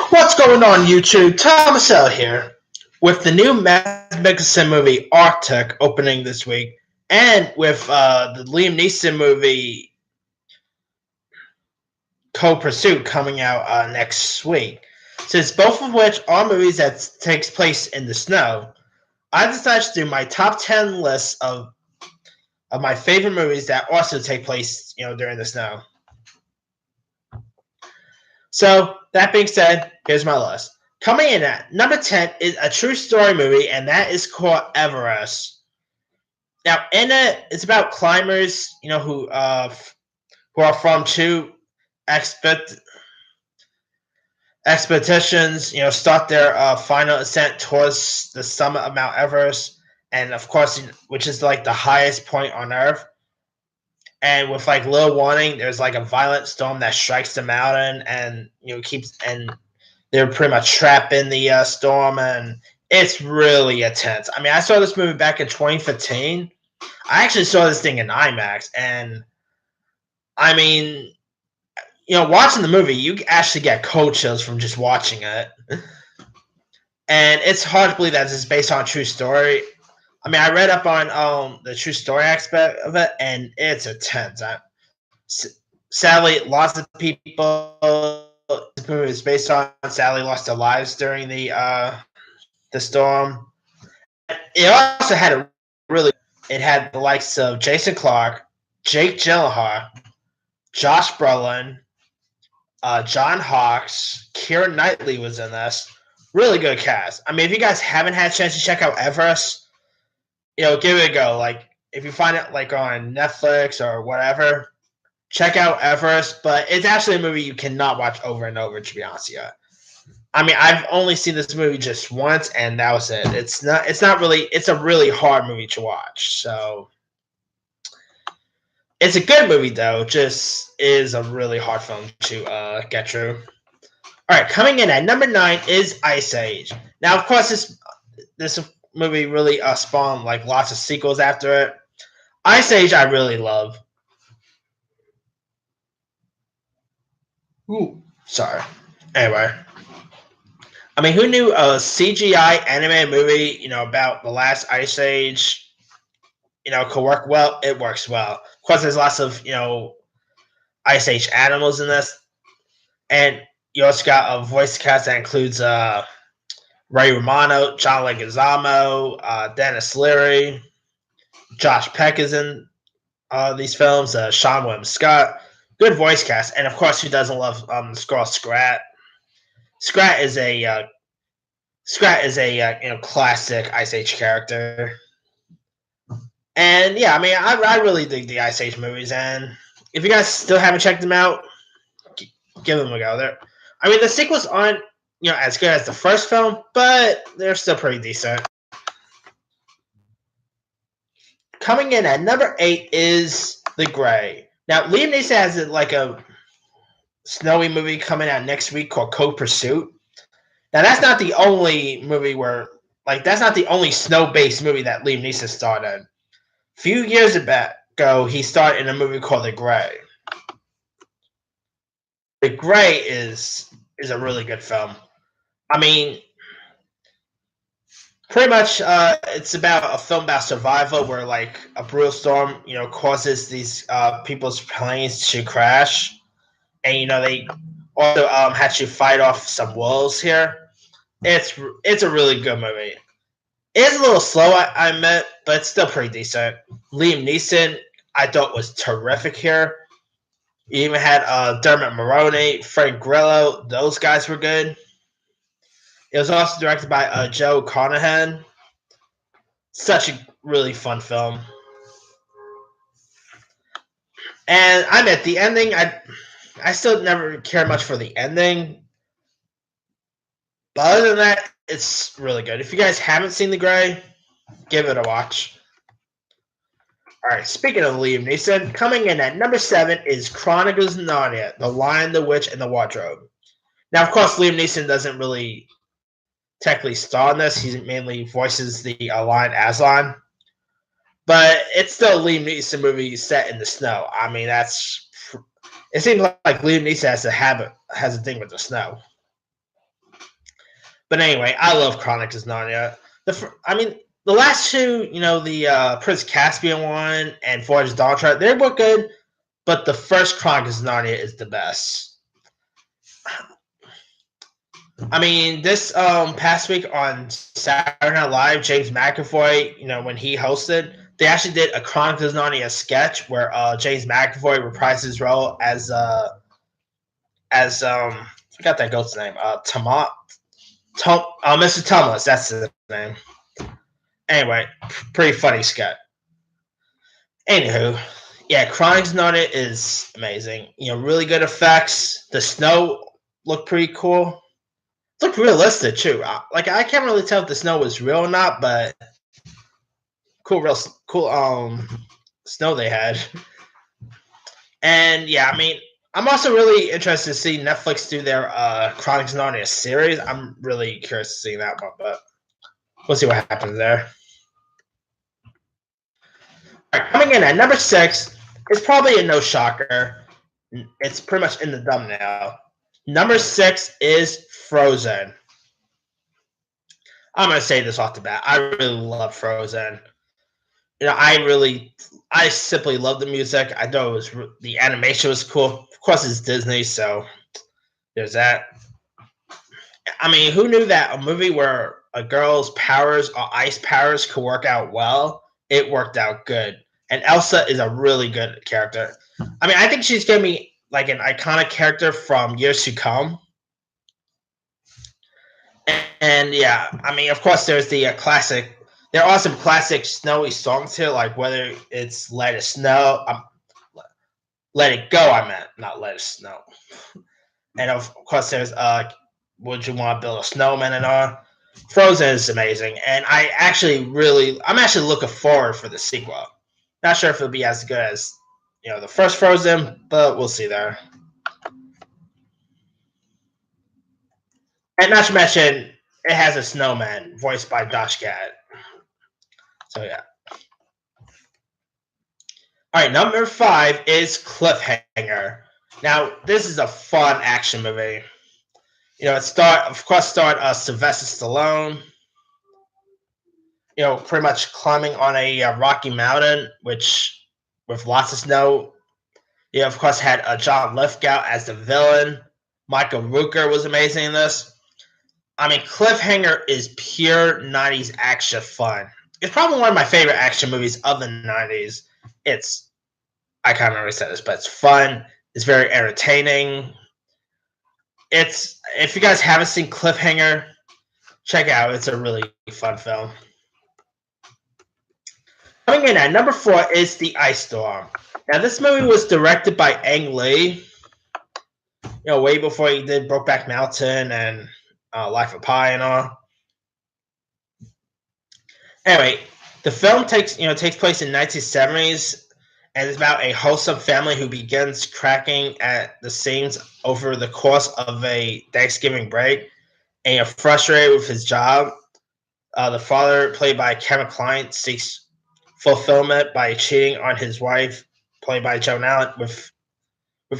What's going on, YouTube? Thomas L here. With the new Mads Mikkelsen movie Arctic opening this week, and with the Liam Neeson movie Cold Pursuit coming out next week, since both of which are movies that takes place in the snow, I decided to do my top 10 list of my favorite movies that also take place, during the snow. So, that being said, here's my list. Coming in at number 10 is a true story movie, and that is called Everest. Now, in it, it's about climbers, who are from two expeditions, start their final ascent towards the summit of Mount Everest, and of course, which is like the highest point on Earth. And with like little warning, there's like a violent storm that strikes the mountain, and they're pretty much trapped in the storm, and it's really intense. I mean, I saw this movie back in 2015. I actually saw this thing in IMAX, and I mean, watching the movie, you actually get cold chills from just watching it. And it's hard to believe that it's based on a true story. I mean, I read up on the true story aspect of it, and it's intense. Sadly, lots of people this movie is based on sadly lost their lives during the storm. It also had it had the likes of Jason Clarke, Jake Gyllenhaal, Josh Brolin, John Hawkes, Keira Knightley was in this. Really good cast. I mean, if you guys haven't had a chance to check out Everest, give it a go. Like, if you find it like on Netflix or whatever, check out Everest. But it's actually a movie you cannot watch over and over, to be honest with you. I mean, I've only seen this movie just once, and that was it. It's a really hard movie to watch. So it's a good movie, though. Just is a really hard film to get through. All right, coming in at number 9 is Ice Age. Now, of course, this movie really spawned like lots of sequels after it. Ice Age, I really love. Ooh, sorry. Anyway, I mean, who knew a CGI animated movie, about the last Ice Age, could work well? It works well. Of course, there's lots of, Ice Age animals in this. And you also got a voice cast that includes Ray Romano, John Leguizamo, Dennis Leary, Josh Peck is in these films, Sean William Scott. Good voice cast. And, of course, who doesn't love Squirrel Scrat? Scrat is a classic Ice Age character. And yeah, I mean, I really dig the Ice Age movies, and if you guys still haven't checked them out, give them a go. I mean, the sequels aren't as good as the first film, but they're still pretty decent. Coming in at number 8 is The Grey. Now, Liam Neeson has like a snowy movie coming out next week called Cold Pursuit. Now, that's not the only movie that's not the only snow-based movie that Liam Neeson starred in. A few years ago, he starred in a movie called The Grey. The Grey is a really good film. I mean, pretty much, it's about a film about survival where like a brutal storm, causes these people's planes to crash, and they also had to fight off some wolves here. It's a really good movie. It's a little slow, I admit, but it's still pretty decent. Liam Neeson, I thought, was terrific here. You even had Dermot Mulroney, Frank Grillo. Those guys were good. It was also directed by Joe Carnahan. Such a really fun film. And I admit, the ending, I still never cared much for the ending. But other than that, it's really good. If you guys haven't seen The Grey, give it a watch. Alright, speaking of Liam Neeson, coming in at number 7 is Chronicles of Narnia, The Lion, the Witch, and the Wardrobe. Now, of course, Liam Neeson doesn't really technically star in this. He mainly voices the Lion Aslan. But it's still a Liam Neeson movie set in the snow. I mean, that's It seems like Liam Neeson has a thing with the snow. But anyway, I love Chronicles of Narnia. The last two, the Prince Caspian one and Voyage of Dawn, they were good, but the first Chronicles of Narnia is the best. I mean, this past week on Saturday Night Live, James McAvoy, when he hosted, they actually did a Chronicles of Narnia sketch where James McAvoy reprised his role as I forgot that ghost's name, Mr. Tumulus, that's his name. Anyway, pretty funny sketch. Anywho, yeah, Chronicles of Narnia is amazing. Really good effects. The snow looked pretty cool. It looked realistic too. I can't really tell if the snow was real or not, but cool snow they had. And yeah, I mean, I'm also really interested to see Netflix do their Chronicles of Narnia series. I'm really curious to see that one, but we'll see what happens there. All right, coming in at number 6 is probably a no shocker. It's pretty much in the thumbnail. Number 6 is Frozen. I'm going to say this off the bat. I really love Frozen. I simply love the music. I thought the animation was cool. Of course, it's Disney, so there's that. I mean, who knew that a movie where a girl's powers or ice powers could work out well? It worked out good. And Elsa is a really good character. I mean, I think she's going to be like an iconic character from years to come. And yeah, I mean, of course, there's the classic. There are some classic snowy songs here, like whether it's "Let It Snow," "Let It Go." I meant not "Let It Snow." And of course, there's "Would You Want to Build a Snowman?" and all. Frozen is amazing, and I'm actually looking forward for the sequel. Not sure if it'll be as good as the first Frozen, but we'll see there. And not to mention, it has a snowman voiced by Josh Gad. So yeah. All right, number 5 is Cliffhanger. Now, this is a fun action movie. It starred Sylvester Stallone. Pretty much climbing on a rocky mountain, with lots of snow. Of course, had John Lithgow as the villain. Michael Rooker was amazing in this. I mean, Cliffhanger is pure 90s action fun. It's probably one of my favorite action movies of the 90s. I can't remember said this, but it's fun. It's very entertaining. If you guys haven't seen Cliffhanger, check it out. It's a really fun film. Coming in at number 4 is The Ice Storm. Now, this movie was directed by Ang Lee. Way before he did Brokeback Mountain and Life of Pi and all. Anyway, the film takes place in 1970s, and it's about a wholesome family who begins cracking at the seams over the course of a Thanksgiving break, and frustrated with his job. The father, played by Kevin Kline, seeks fulfillment by cheating on his wife, played by Joan Allen, with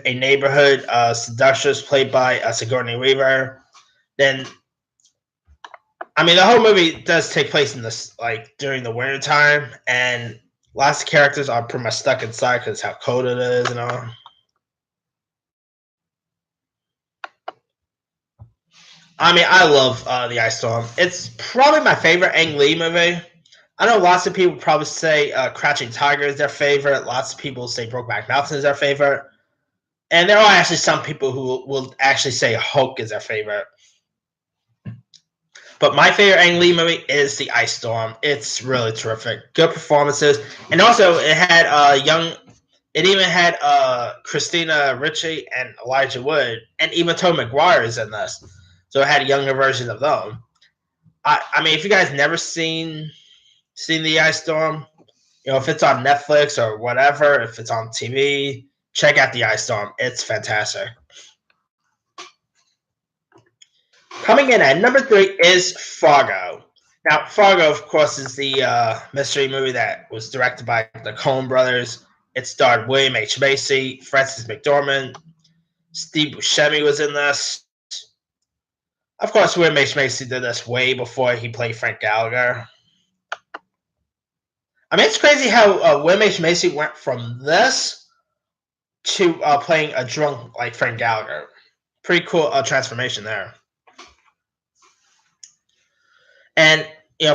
a neighborhood seductress, played by Sigourney Weaver. Then, I mean, the whole movie does take place in this during the winter time, and lots of characters are pretty much stuck inside because how cold it is and all. I mean, I love The Ice Storm. It's probably my favorite Ang Lee movie. I know lots of people probably say Crouching Tiger is their favorite. Lots of people say Brokeback Mountain is their favorite. And there are actually some people who will actually say Hulk is their favorite. But my favorite Ang Lee movie is The Ice Storm. It's really terrific. Good performances. And also, it even had Christina Ricci and Elijah Wood, and even Tobey Maguire is in this. So it had a younger version of them. I mean, if you guys never seen The Ice Storm, if it's on Netflix or whatever, if it's on TV, check out The Ice Storm. It's fantastic. Coming in at number 3 is Fargo. Now, Fargo, of course, is the mystery movie that was directed by the Coen brothers. It starred William H. Macy, Frances McDormand, Steve Buscemi was in this. Of course, William H. Macy did this way before he played Frank Gallagher. I mean, it's crazy how William H. Macy went from this to playing a drunk like Frank Gallagher. Pretty cool transformation there. And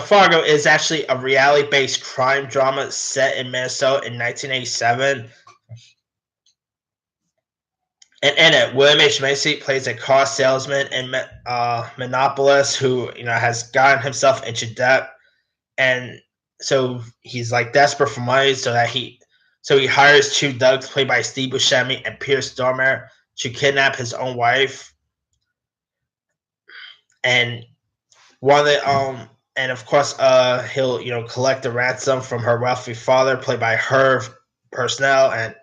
Fargo is actually a reality-based crime drama set in Minnesota in 1987. And in it, William H. Macy plays a car salesman in Minneapolis who has gotten himself into debt, and so he's like desperate for money. So he hires two thugs played by Steve Buscemi and Pierce Dormer to kidnap his own wife, and and of course he'll collect the ransom from her wealthy father played by Herb Personnel, and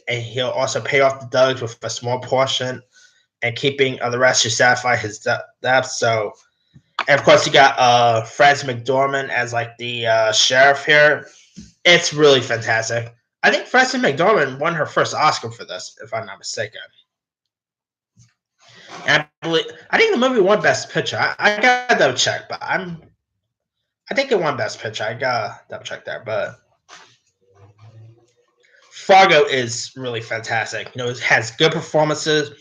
he'll also pay off the thugs with a small portion, and keeping the rest to satisfy his debt. So, and of course, you got Frances McDormand as like the sheriff here. It's really fantastic. I think Frances McDormand won her first Oscar for this, if I'm not mistaken. And I think the movie won Best Picture. I gotta double check, but I think it won Best Picture. I gotta double check there, but. Fargo is really fantastic. It has good performances.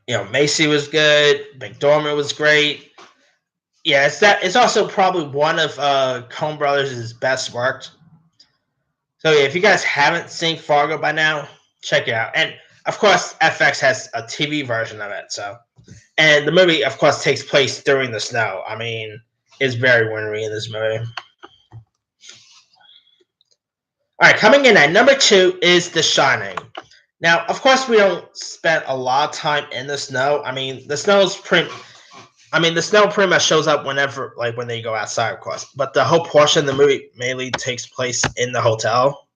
Macy was good. McDormand was great. Yeah, it's also probably one of Coen Brothers' best works. So yeah, if you guys haven't seen Fargo by now, check it out. And of course, FX has a TV version of it. And the movie, of course, takes place during the snow. I mean, it's very wintry in this movie. All right, coming in at number 2 is The Shining. Now, of course, we don't spend a lot of time in the snow. I mean, the snow pretty much shows up whenever, like when they go outside, of course. But the whole portion of the movie mainly takes place in the hotel.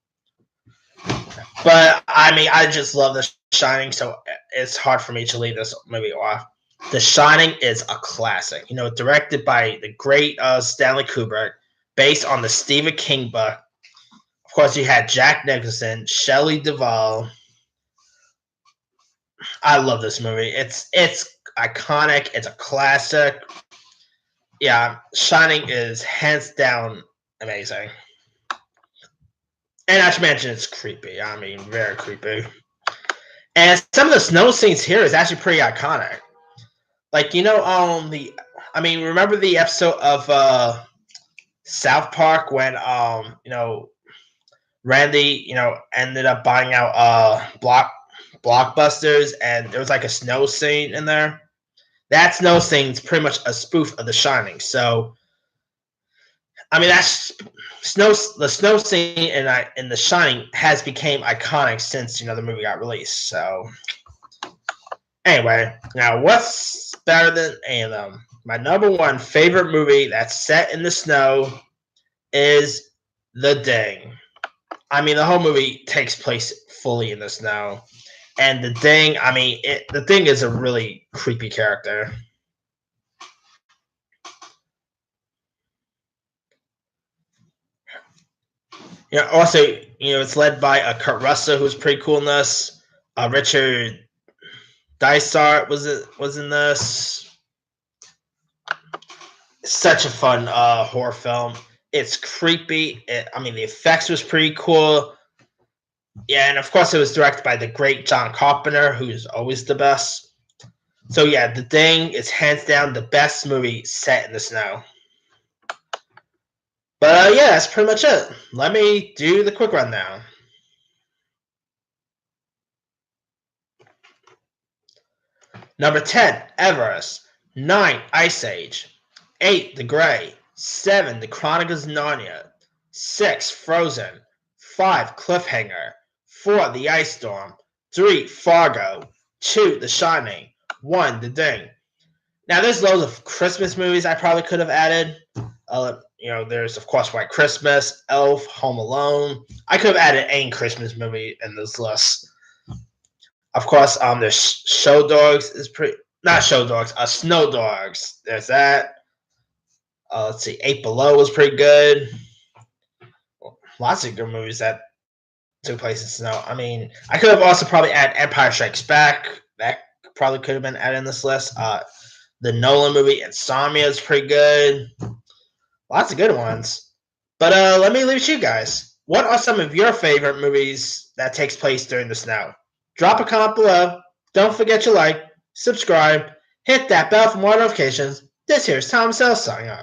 But I mean, I just love The Shining, so it's hard for me to leave this movie off. The Shining is a classic. Directed by the great Stanley Kubrick, based on the Stephen King book. Of course, you had Jack Nicholson, Shelley Duvall. I love this movie. It's iconic. It's a classic. Yeah, Shining is hands down amazing. And not to mention, it's creepy. I mean, very creepy. And some of the snow scenes here is actually pretty iconic. Like, remember the episode of South Park when Randy, ended up buying out Blockbusters, and there was like a snow scene in there. That snow scene's pretty much a spoof of The Shining. So, I mean, the snow scene in The Shining has become iconic since the movie got released. So, anyway, now what's better than any of them? My number 1 favorite movie that's set in the snow is The Thing. I mean, the whole movie takes place fully in the snow. And The Thing, The Thing is a really creepy character. Also, it's led by Kurt Russell, who's pretty cool in this. Richard Dysart was in this. Such a fun horror film. It's creepy. The effects was pretty cool. Yeah, and of course it was directed by the great John Carpenter, who's always the best. So yeah, The Thing is hands down the best movie set in the snow. But yeah, that's pretty much it. Let me do the quick rundown. Number 10, Everest. 9, Ice Age. 8, The Grey. 7, The Chronicles of Narnia. 6, Frozen. 5, Cliffhanger. 4, The Ice Storm. 3, Fargo. 2, The Shining. 1, The Thing. Now, there's loads of Christmas movies I probably could have added. There's, of course, White Christmas, Elf, Home Alone. I could have added any Christmas movie in this list. Of course, there's Show Dogs. Not Show Dogs, Snow Dogs. There's that. Let's see, 8 Below was pretty good. lots of good movies that took place in snow. I mean, I could have also probably added Empire Strikes Back. That probably could have been added in this list. The Nolan movie Insomnia is pretty good. Lots of good ones. But let me leave it to you guys. What are some of your favorite movies that takes place during the snow? Drop a comment below. Don't forget to like, subscribe, hit that bell for more notifications. This here's Tom Sell signing off.